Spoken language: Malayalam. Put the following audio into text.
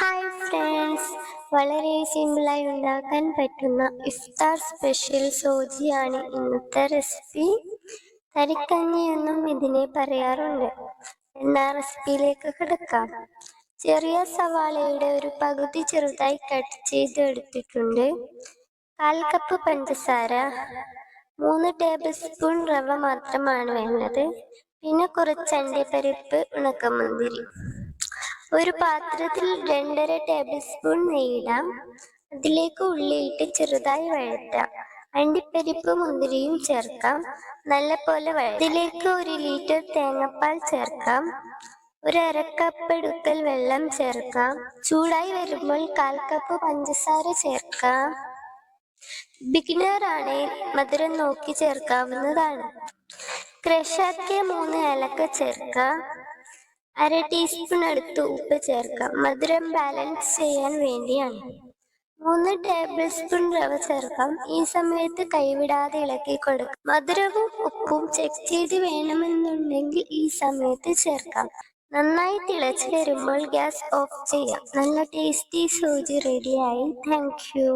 ഹായ് ഫ്രണ്ട്സ്, വളരെ സിമ്പിളായി ഉണ്ടാക്കാൻ പറ്റുന്ന ഇഫ്താർ സ്പെഷ്യൽ സോജിയാണ് ഇന്നത്തെ റെസിപ്പി. തരിക്കഞ്ഞി എന്നും ഇതിനെ പറയാറുണ്ട്. എന്നാൽ റെസിപ്പിയിലേക്ക് കിടക്കാം. ചെറിയ സവാളയുടെ ഒരു പകുതി ചെറുതായി കട്ട് ചെയ്ത് എടുത്തിട്ടുണ്ട്. 1/4 കപ്പ് പഞ്ചസാര, 3 ടേബിൾ സ്പൂൺ റവ മാത്രമാണ് വേണ്ടത്. പിന്നെ കുറച്ച് അണ്ടിപ്പരിപ്പ്, ഉണക്കമുന്തിരി. ഒരു പാത്രത്തിൽ 2.5 ടേബിൾ സ്പൂൺ നെയ്യിടാം. അതിലേക്ക് ഉള്ളിയിട്ട് ചെറുതായി വഴറ്റാം. അണ്ടിപ്പരിപ്പ് മുന്തിരിയും ചേർക്കാം. നല്ലപോലെ ഇതിലേക്ക് 1 ലിറ്റർ തേങ്ങാപ്പാൽ ചേർക്കാം. ഒരു 1/2 കപ്പ് എടുക്കൽ വെള്ളം ചേർക്കാം. ചൂടായി വരുമ്പോൾ 1/4 കപ്പ് പഞ്ചസാര ചേർക്കാം. ബിഗിനർ ആണെങ്കിൽ മധുരം നോക്കി ചേർക്കാവുന്നതാണ്. ക്രഷാക്കിയ 3 ഏലക്ക ചേർക്കാം. 1/2 ടീസ്പൂൺ അടുത്ത് ഉപ്പ് ചേർക്കാം. മധുരം ബാലൻസ് ചെയ്യാൻ വേണ്ടിയാണ്. 3 ടേബിൾ സ്പൂൺ റവ ചേർക്കാം. ഈ സമയത്ത് കൈവിടാതെ ഇളക്കി കൊടുക്കാം. മധുരവും ഉപ്പും ചെക്ക് ചെയ്ത് വേണമെന്നുണ്ടെങ്കിൽ ഈ സമയത്ത് ചേർക്കാം. നന്നായി തിളച്ച് വരുമ്പോൾ ഗ്യാസ് ഓഫ് ചെയ്യാം. നല്ല ടേസ്റ്റി സൂജി റെഡിയായി. Thank you.